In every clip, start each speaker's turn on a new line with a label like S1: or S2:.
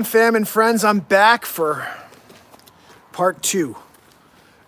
S1: Fam and friends, I'm back for part 2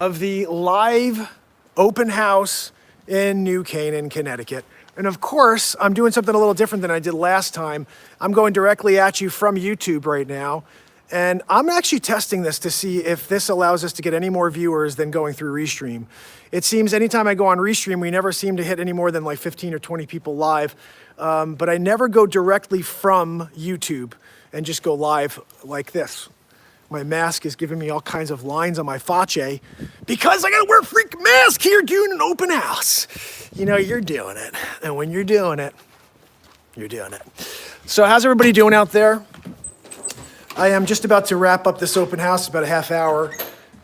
S1: of the live open house in New Canaan, Connecticut. And of course, I'm doing something a little different than I did last time. I'm going directly at you from YouTube right now. And I'm actually testing this to see if this allows us to get any more viewers than going through Restream. It seems anytime I go on Restream, we never seem to hit any more than like 15 or 20 people live. But I never go directly from YouTube and just go live like this. My mask is giving me all kinds of lines on my face because I gotta wear a freak mask here doing an open house. You know, you're doing it. And when you're doing it, you're doing it. So how's everybody doing out there? I am just about to wrap up this open house, about a half hour.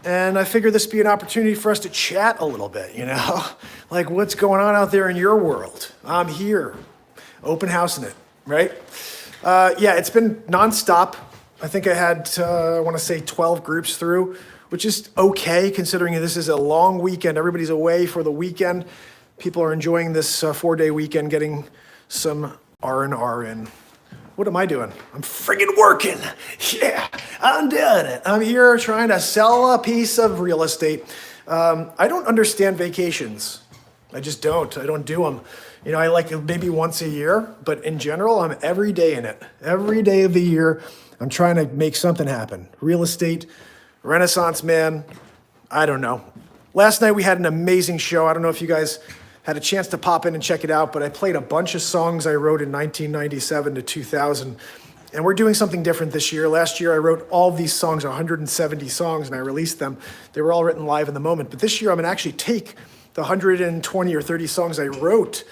S1: And I figured this would be an opportunity for us to chat a little bit, you know? Like what's going on out there in your world? I'm here, open housing it, right? Yeah, it's been nonstop. I think I had, I want to say 12 groups through, which is okay considering this is a long weekend. Everybody's away for the weekend. People are enjoying this 4-day weekend, getting some R&R in. What am I doing? I'm friggin' working. Yeah, I'm doing it. I'm here trying to sell a piece of real estate. I don't understand vacations. I just don't. I don't do them. You know, I like it maybe once a year, but in general, I'm every day in it. Every day of the year, I'm trying to make something happen. Real estate, Renaissance man, I don't know. Last night we had an amazing show. I don't know if you guys had a chance to pop in and check it out, but I played a bunch of songs I wrote in 1997 to 2000. And we're doing something different this year. Last year I wrote all these songs, 170 songs, and I released them. They were all written live in the moment. But this year I'm gonna actually take the 120 or 30 songs I wrote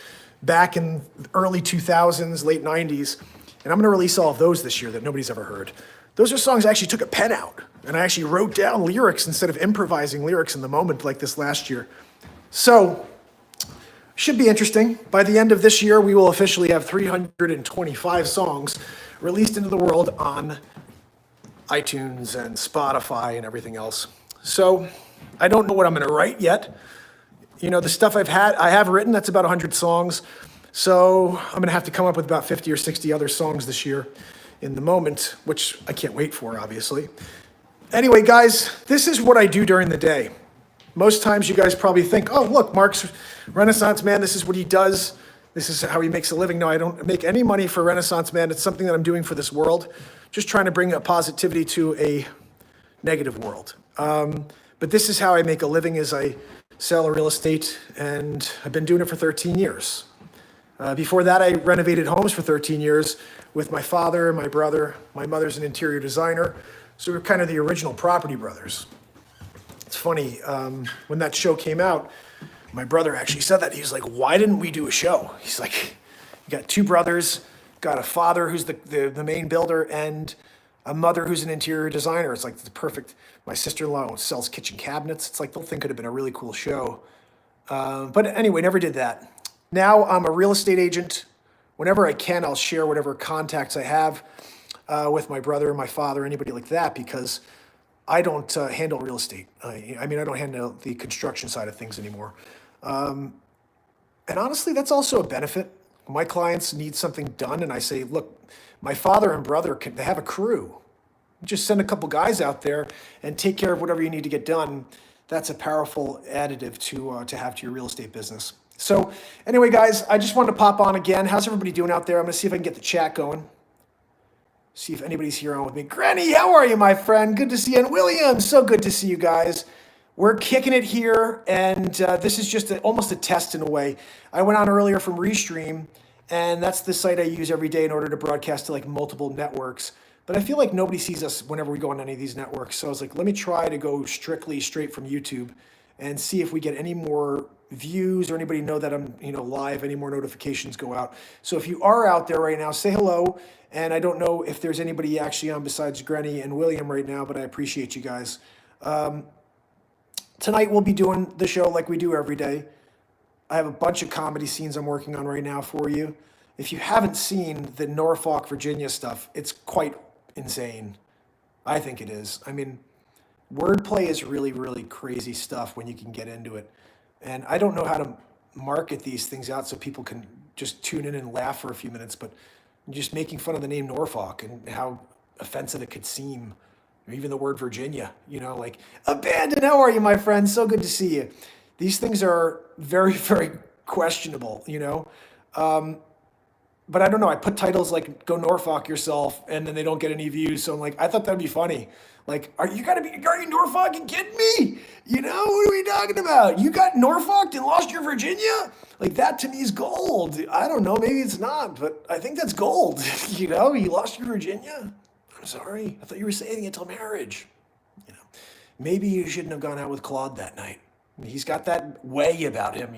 S1: back in early 2000s, late 90s, and I'm gonna release all of those this year that nobody's ever heard. Those are songs I actually took a pen out, and I actually wrote down lyrics instead of improvising lyrics in the moment like this last year. So, should be interesting. By the end of this year, we will officially have 325 songs released into the world on iTunes and Spotify and everything else. So, I don't know what I'm gonna write yet. You know, the stuff I have written, that's about 100 songs. So I'm gonna have to come up with about 50 or 60 other songs this year in the moment, which I can't wait for, obviously. Anyway, guys, this is what I do during the day. Most times you guys probably think, oh, look, Mark's Renaissance Man, this is what he does. This is how he makes a living. No, I don't make any money for Renaissance Man. It's something that I'm doing for this world. Just trying to bring a positivity to a negative world. But this is how I make a living, is I sell real estate, and I've been doing it for 13 years. Before that, I renovated homes for 13 years with my father and my brother. My mother's an interior designer, so we're kind of the original property brothers. It's funny, when that show came out, my brother actually said that. He was like, why didn't we do a show? He's like, you got two brothers, got a father who's the main builder, and a mother who's an interior designer. It's like the perfect. My sister-in-law sells kitchen cabinets. It's like the whole thing could have been a really cool show. But anyway, never did that. Now I'm a real estate agent. Whenever I can, I'll share whatever contacts I have with my brother, my father, anybody like that, because I don't handle real estate. I mean, I don't handle the construction side of things anymore. And honestly, that's also a benefit. My clients need something done, and I say, look, my father and brother, they have a crew. Just send a couple guys out there and take care of whatever you need to get done. That's a powerful additive to have to your real estate business. So anyway, guys, I just wanted to pop on again. How's everybody doing out there? I'm gonna see if I can get the chat going. See if anybody's here on with me. Granny, how are you, my friend? Good to see you. And William, so good to see you guys. We're kicking it here, and this is just almost a test in a way. I went on earlier from Restream, and that's the site I use every day in order to broadcast to like multiple networks. But I feel like nobody sees us whenever we go on any of these networks. So I was like, let me try to go straight from YouTube and see if we get any more views or anybody know that I'm live, any more notifications go out. So if you are out there right now, say hello. And I don't know if there's anybody actually on besides Granny and William right now, but I appreciate you guys. Tonight we'll be doing the show like we do every day. I have a bunch of comedy scenes I'm working on right now for you. If you haven't seen the Norfolk, Virginia stuff, it's quite insane. I think it is. I mean, wordplay is really, really crazy stuff when you can get into it. And I don't know how to market these things out so people can just tune in and laugh for a few minutes, but just making fun of the name Norfolk and how offensive it could seem, or even the word Virginia, like abandoned. How are you, my friend? So good to see you. These things are very, very questionable, but I don't know. I put titles like "Go Norfolk Yourself," and then they don't get any views. So I'm like, I thought that'd be funny. Like, are you Norfolk? You kidding me? What are we talking about? You got Norfolk and lost your Virginia? Like, that to me is gold. I don't know. Maybe it's not, but I think that's gold. You lost your Virginia. I'm sorry. I thought you were saving it till marriage. Maybe you shouldn't have gone out with Claude that night. He's got that way about him,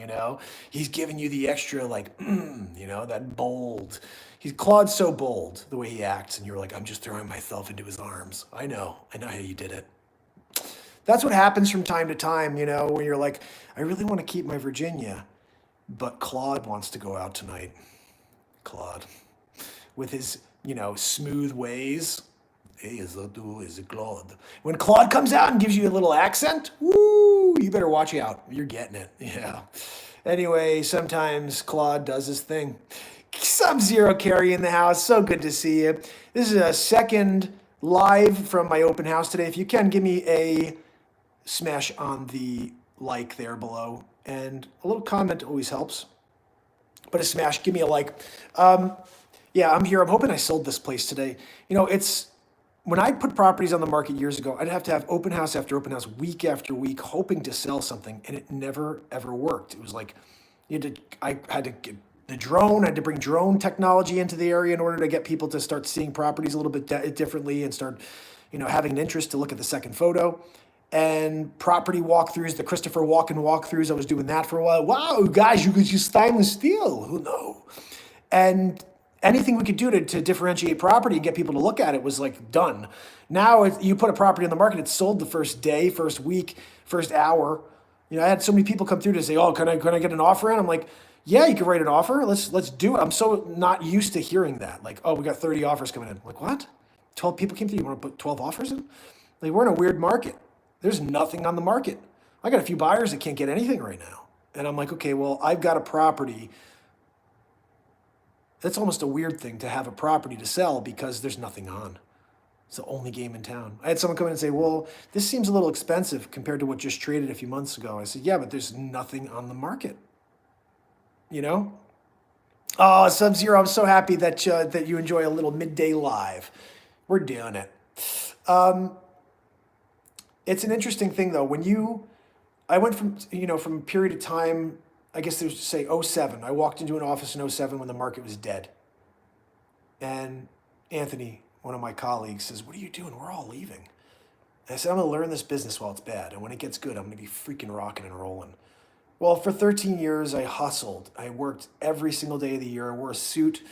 S1: He's giving you the extra, like, that bold. Claude's so bold, the way he acts, and you're like, I'm just throwing myself into his arms. I know how you did it. That's what happens from time to time, when you're like, I really want to keep my Virginia, but Claude wants to go out tonight. Claude, with his, smooth ways. Hey, is it Claude? When Claude comes out and gives you a little accent, woo, you better watch out. You're getting it. Yeah. Anyway, sometimes Claude does his thing. Sub-Zero Carry in the house. So good to see you. This is a second live from my open house today. If you can, give me a smash on the like there below. And a little comment always helps. But a smash, give me a like. Yeah, I'm here. I'm hoping I sold this place today. When I put properties on the market years ago, I'd have to have open house after open house, week after week, hoping to sell something, and it never, ever worked. It was like, I had to get the drone, I had to bring drone technology into the area in order to get people to start seeing properties a little bit differently and start, having an interest to look at the second photo. And property walkthroughs, the Christopher Walken walkthroughs, I was doing that for a while. Wow, guys, you could use stainless steel. Who knows? And anything we could do to differentiate property and get people to look at it was like done. Now you put a property on the market, it's sold the first day, first week, first hour. I had so many people come through to say, "Oh, can I get an offer in?" I'm like, "Yeah, you can write an offer. Let's do it." I'm so not used to hearing that. Like, "Oh, we got 30 offers coming in." I'm like, what? 12 people came through. You want to put 12 offers in? Like, we're in a weird market. There's nothing on the market. I got a few buyers that can't get anything right now, and I'm like, okay, well, I've got a property. That's almost a weird thing to have a property to sell because there's nothing on. It's the only game in town. I had someone come in and say, well, this seems a little expensive compared to what just traded a few months ago. I said, yeah, but there's nothing on the market. Oh, Sub-Zero, I'm so happy that you enjoy a little midday live. We're doing it. It's an interesting thing, though. I went from a period of time, I guess there's, say, 07. I walked into an office in 07 when the market was dead. And Anthony, one of my colleagues, says, what are you doing? We're all leaving. And I said, I'm going to learn this business while it's bad. And when it gets good, I'm going to be freaking rocking and rolling. Well, for 13 years, I hustled. I worked every single day of the year. I wore a suit.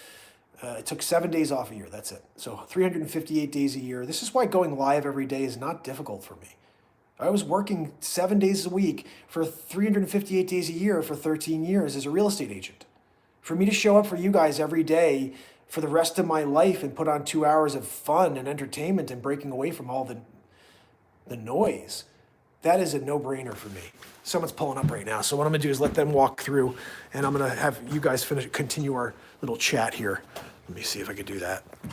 S1: It took 7 days off a year. That's it. So 358 days a year. This is why going live every day is not difficult for me. I was working 7 days a week for 358 days a year for 13 years as a real estate agent. For me to show up for you guys every day for the rest of my life and put on 2 hours of fun and entertainment and breaking away from all the noise, that is a no-brainer for me. Someone's pulling up right now. So what I'm gonna do is let them walk through and I'm gonna have you guys continue our little chat here. Let me see if I can do that. I'm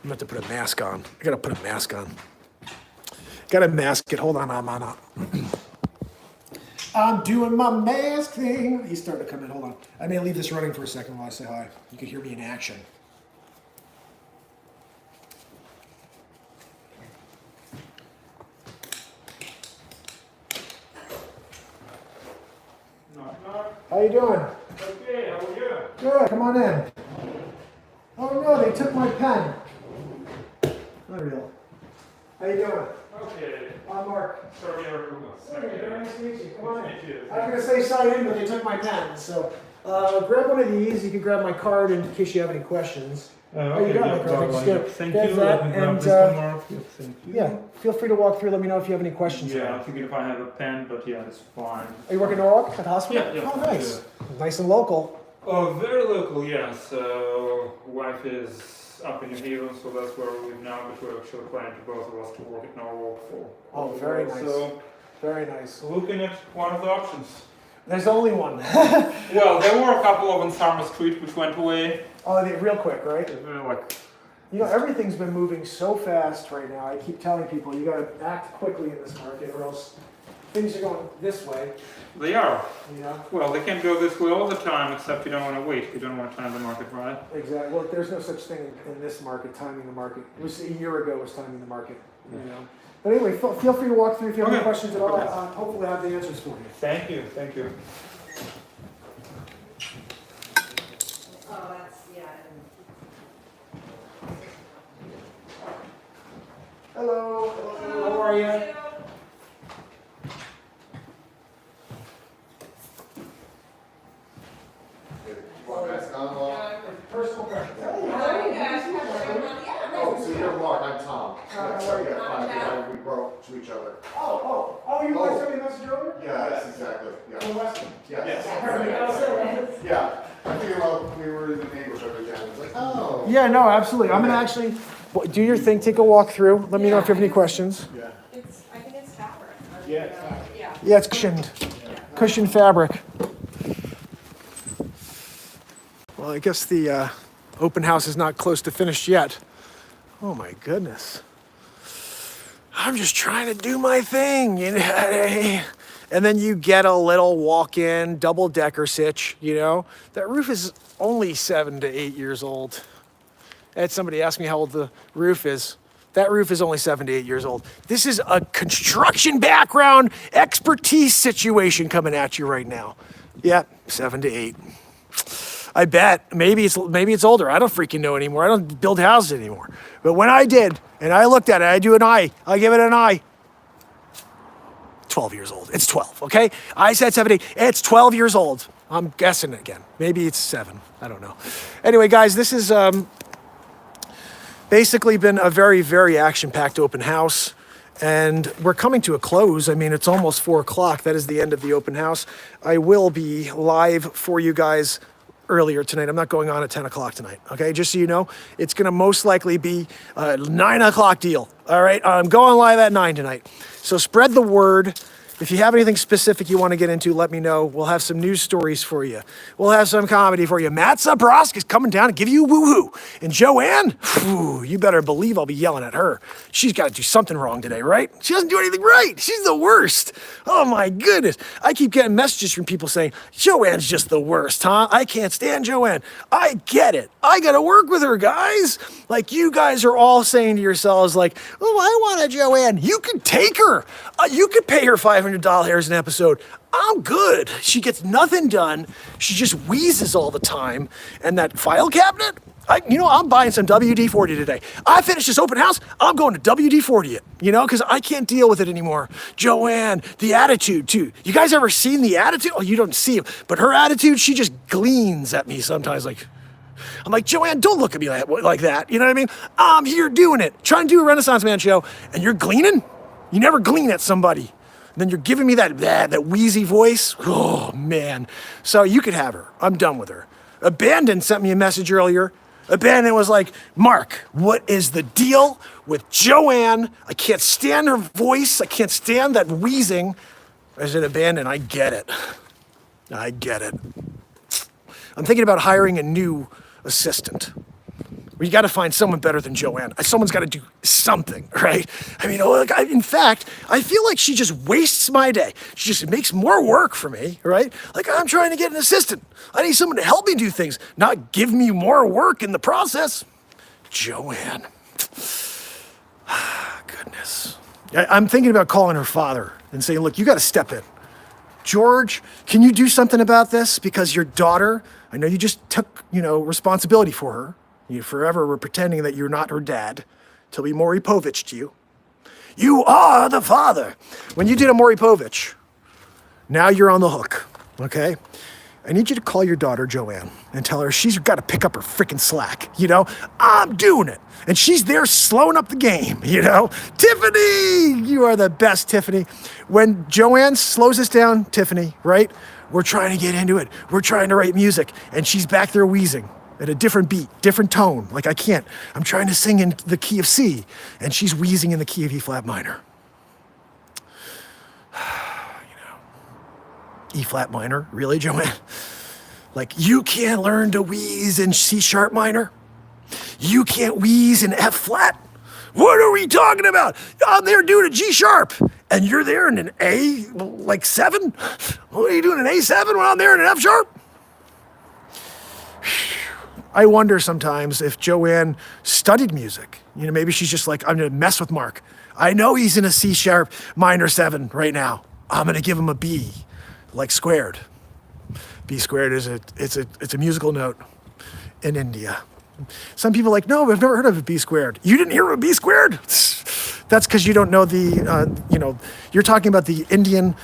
S1: gonna have to put a mask on. I gotta put a mask on. Gotta mask it. Hold on, I'm doing my mask thing. He's starting to come in. Hold on. I may leave this running for a second while I say hi. You can hear me in action. How you doing?
S2: Okay, how are you?
S1: Good. Come on in. Oh no, they took my pen. Unreal. How you doing?
S2: Okay.
S1: I'm Mark.
S2: Sorry, you're
S1: Hey, very nice to meet you. Come on in.
S2: Nice to meet you.
S1: I was going to say sign in, but they took my pen. So grab one of these. You can grab my card in case you have any questions.
S2: Okay,
S1: you got
S2: yeah,
S1: my card. Just
S2: thank
S1: grab
S2: you.
S1: that,
S2: Let me grab
S1: and,
S2: this one, Mark. Yeah, thank you.
S1: Yeah, feel free to walk through. Let me know if you have any questions.
S2: Yeah, I figured if I have a pen, but yeah, it's fine.
S1: Are you working in Norwalk at the hospital?
S2: Yeah.
S1: Oh, nice. Nice and local.
S2: Oh, very local, yeah. So, wife is up in New Haven, so that's where we live now, but we're actually planning to both of us to work at Norwalk for.
S1: Oh, very nice.
S2: So,
S1: very nice.
S2: looking at one of the options.
S1: There's only one.
S2: Well, there were a couple of on Summer Street which went away.
S1: Oh, real quick, right?
S2: Like
S1: You know, everything's been moving so fast right now. I keep telling people, you gotta act quickly in this market or else things are going this way,
S2: They are.
S1: you know?
S2: Well, they can't go this way all the time, except you don't want to wait. You don't want to time the market right.
S1: Exactly. Well, there's no such thing in this market, timing the market. It was a year ago was timing the market, you know? But anyway, feel free to walk through if you have any
S2: Okay.
S1: questions at all.
S2: Okay.
S1: Hopefully I have the answers for you.
S2: Thank you. Thank you.
S3: Oh, that's, yeah.
S1: Hello. How are you? Personal questions.
S4: Oh, so you're Mark, I'm Tom. Yeah, so yeah, we wrote to each other.
S1: Oh, you guys sent me a message earlier?
S4: Yeah, yes, exactly,
S1: From
S4: yeah.
S1: Weston.
S4: Yes. Yeah, I figured, well, we were in the neighborhood again, I was like, oh.
S1: Yeah, no, absolutely. I'm gonna actually do your thing, take a walk through. Let me know if you have any questions.
S4: Yeah.
S3: I think it's fabric.
S4: Yeah, it's fabric.
S3: Yeah.
S1: Yeah, it's cushioned fabric. Well, I guess the open house is not close to finished yet. Oh my goodness. I'm just trying to do my thing, you know. And then you get a little walk-in double-decker sitch, you know. That roof is only 7 to 8 years old. I had somebody ask me how old the roof is. That roof is only 7 to 8 years old. This is a construction background expertise situation coming at you right now. Yeah, 7 to 8. I bet maybe it's older. I don't freaking know anymore. I don't build houses anymore. But when I did, and I looked at it, I do an eye. I give it an eye. 12 years old. It's 12, okay? I said 7, 8. It's 12 years old. I'm guessing again. Maybe it's 7. I don't know. Anyway, guys, this is basically been a very, very action-packed open house. And we're coming to a close. I mean, it's almost 4 o'clock. That is the end of the open house. I will be live for you guys earlier tonight. I'm not going on at 10 o'clock tonight, okay? Just so you know, it's gonna most likely be a 9 o'clock deal, all right? I'm going live at 9 tonight. So spread the word. If you have anything specific you wanna get into, let me know. We'll have some news stories for you. We'll have some comedy for you. Matt Zabrosk is coming down to give you a woo-hoo. And Joanne, whew, you better believe I'll be yelling at her. She's gotta do something wrong today, right? She doesn't do anything right. She's the worst. Oh my goodness. I keep getting messages from people saying, Joanne's just the worst, huh? I can't stand Joanne. I get it. I gotta work with her, guys. Like you guys are all saying to yourselves like, oh, I want a Joanne. You can take her. You could pay her $500 an episode. I'm good. She gets nothing done. She just wheezes all the time. And that file cabinet, I'm buying some WD-40 today. I finished this open house. I'm going to WD-40 it, because I can't deal with it anymore. Joanne, the attitude too. You guys ever seen the attitude? Oh, you don't see it, but her attitude, she just gleans at me sometimes like, I'm like, Joanne, don't look at me like that. You know what I mean? I'm here doing it, trying to do a Renaissance Man show, and you're gleaning? You never glean at somebody. And then you're giving me that wheezy voice. Oh, man. So you could have her. I'm done with her. Abandon sent me a message earlier. Abandon was like, Mark, what is the deal with Joanne? I can't stand her voice. I can't stand that wheezing. I said, Abandon, I get it. I get it. I'm thinking about hiring a new assistant. You got to find someone better than Joanne. Someone's got to do something, right? I mean, in fact, I feel like she just wastes my day. She just makes more work for me, right? Like I'm trying to get an assistant. I need someone to help me do things, not give me more work in the process. Joanne. Goodness. I'm thinking about calling her father and saying, look, you got to step in. George, can you do something about this? Because your daughter, I know you just took, responsibility for her. You forever were pretending that you're not her dad till we Maury Povich to you. You are the father. When you did a Maury Povich, now you're on the hook, okay? I need you to call your daughter, Joanne, and tell her she's got to pick up her freaking slack, I'm doing it. And she's there slowing up the game, Tiffany, you are the best, Tiffany. When Joanne slows us down, Tiffany, right? We're trying to get into it. We're trying to write music, and she's back there wheezing. At a different beat, different tone. Like I can't. I'm trying to sing in the key of C, and she's wheezing in the key of E flat minor. E flat minor? Really, Joanne? Like you can't learn to wheeze in C sharp minor? You can't wheeze in F flat? What are we talking about? I'm there doing a G sharp, and you're there in an A, like 7? What are you doing, an A7 when I'm there in an F sharp? I wonder sometimes if Joanne studied music. You know, maybe she's just like, I'm gonna mess with Mark. I know he's in a C sharp minor 7 right now. I'm gonna give him a B, like squared. B squared is it's a musical note in India. Some people are like, no, I've never heard of a B squared. You didn't hear of a B squared? That's because you don't know the, you're talking about the Indian